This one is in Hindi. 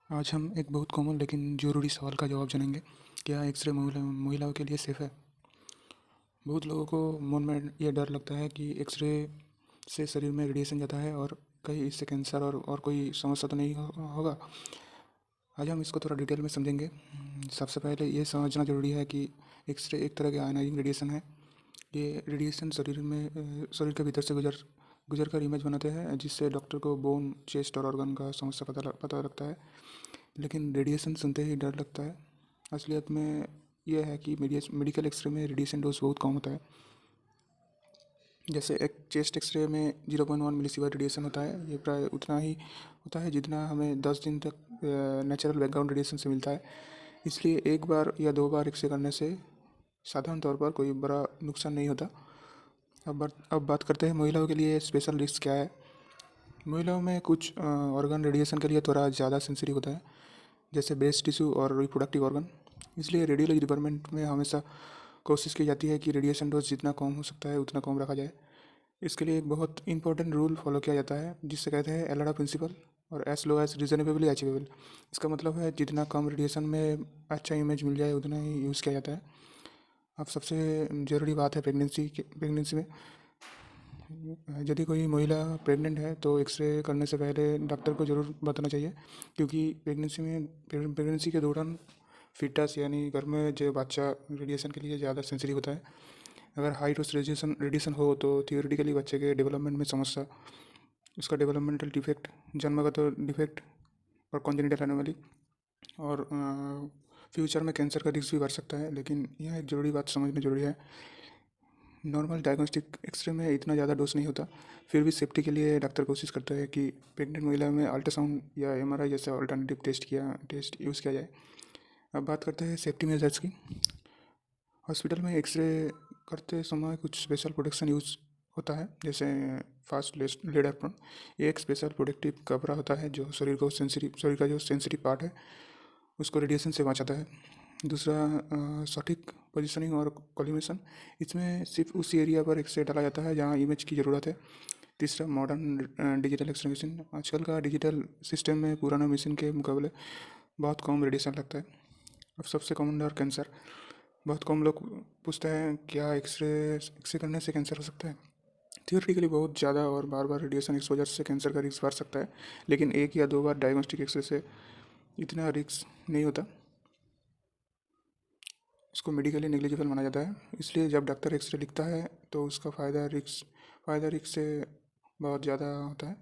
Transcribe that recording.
आज हम एक बहुत कॉमन लेकिन ज़रूरी सवाल का जवाब जानेंगे। क्या एक्सरे महिलाओं के लिए सेफ़ है? बहुत लोगों को मन में ये डर लगता है कि एक्सरे से शरीर में रेडिएशन जाता है और कहीं इससे कैंसर और कोई समस्या तो नहीं होगा। आज हम इसको थोड़ा डिटेल में समझेंगे। सबसे पहले ये समझना ज़रूरी है कि एक्सरे एक तरह के आयनाइजिंग रेडिएशन है। ये रेडिएशन शरीर के भीतर से गुजर कर इमेज बनाते हैं, जिससे डॉक्टर को बोन, चेस्ट और ऑर्गन का समस्या पता लगता है। लेकिन रेडिएशन सुनते ही डर लगता है। असलियत में यह है कि मेडिकल एक्सरे में रेडिएशन डोज बहुत कम होता है। जैसे एक चेस्ट एक्सरे में 0.1 मिलीसीवर रेडिएशन होता है। ये प्राय उतना ही होता है जितना हमें 10 दिन तक नेचुरल बैकग्राउंड रेडिएशन से मिलता है। इसलिए एक बार या दो बार एक्सरे करने से साधारण तौर पर कोई बड़ा नुकसान नहीं होता। अब बात करते हैं महिलाओं के लिए स्पेशल रिस्क क्या है। महिलाओं में कुछ ऑर्गन रेडिएशन के लिए थोड़ा ज़्यादा सेंसिटिव होता है, जैसे ब्रेस्ट टिश्यू और रिप्रोडक्टिव ऑर्गन। इसलिए रेडियोलॉजी डिपार्टमेंट में हमेशा कोशिश की जाती है कि रेडिएशन डोज जितना कम हो सकता है उतना कम रखा जाए। इसके लिए एक बहुत इंपॉर्टेंट रूल फॉलो किया जाता है, जिससे कहते हैं एलडा प्रिंसिपल, और एस लो एज रीजनेबली अचीवेबल। इसका मतलब है जितना कम रेडिएशन में अच्छा इमेज मिल जाए उतना ही यूज़ किया जाता है। अब सबसे ज़रूरी बात है प्रेगनेंसी में। यदि कोई महिला प्रेग्नेंट है तो एक्सरे करने से पहले डॉक्टर को ज़रूर बताना चाहिए, क्योंकि प्रेगनेंसी के दौरान फीटस यानी घर में जो बच्चा रेडिएशन के लिए ज़्यादा सेंसिटिव होता है। अगर हाई डोज रेडिएशन रेडिएशन हो तो थियोरेटिकली बच्चे के डेवलपमेंट में समस्या, उसका डेवलपमेंटल डिफेक्ट, जन्मगत डिफेक्ट और कॉन्जेनिटल एनोमली, और फ्यूचर में कैंसर का रिस्क भी बढ़ सकता है। लेकिन यह एक ज़रूरी बात समझना जरूरी है, नॉर्मल डायग्नोस्टिक एक्सरे में इतना ज़्यादा डोज नहीं होता। फिर भी सेफ्टी के लिए डॉक्टर कोशिश करता है कि प्रेग्नेंट महिला में अल्ट्रासाउंड या एमआरआई जैसा अल्टरनेटिव टेस्ट यूज़ किया जाए। अब बात करते हैं सेफ्टी मेजर्स की। हॉस्पिटल में एक्सरे करते समय कुछ स्पेशल प्रोटेक्शन यूज़ होता है, जैसे फास्ट लेड एप्रॉन। ये एक स्पेशल प्रोटेक्टिव कपड़ा होता है जो शरीर का जो सेंसिटिव पार्ट है उसको रेडिएशन से बचाता है। दूसरा, सटीक पोजीशनिंग और कोलिमेशन। इसमें सिर्फ उसी एरिया पर एक्सरे डाला जाता है जहाँ इमेज की ज़रूरत है। तीसरा, मॉडर्न डिजिटल एक्सरे मशीन। आजकल का डिजिटल सिस्टम में पुराना मशीन के मुकाबले बहुत कम रेडिएशन लगता है। अब सबसे कॉमन डर कैंसर। बहुत कम लोग पूछते हैं क्या एक्सरे करने से कैंसर हो सकता है। थियोरेटिकली बहुत ज़्यादा और बार बार रेडिएशन एक्सपोजर से कैंसर का रिस्क बढ़ सकता है, लेकिन एक या दो बार डायग्नोस्टिक एक्सरे से इतना रिस्क नहीं होता। इसको मेडिकली नेग्लिजिबल माना जाता है। इसलिए जब डॉक्टर एक्सरे लिखता है तो उसका फ़ायदा रिस्क से बहुत ज़्यादा होता है।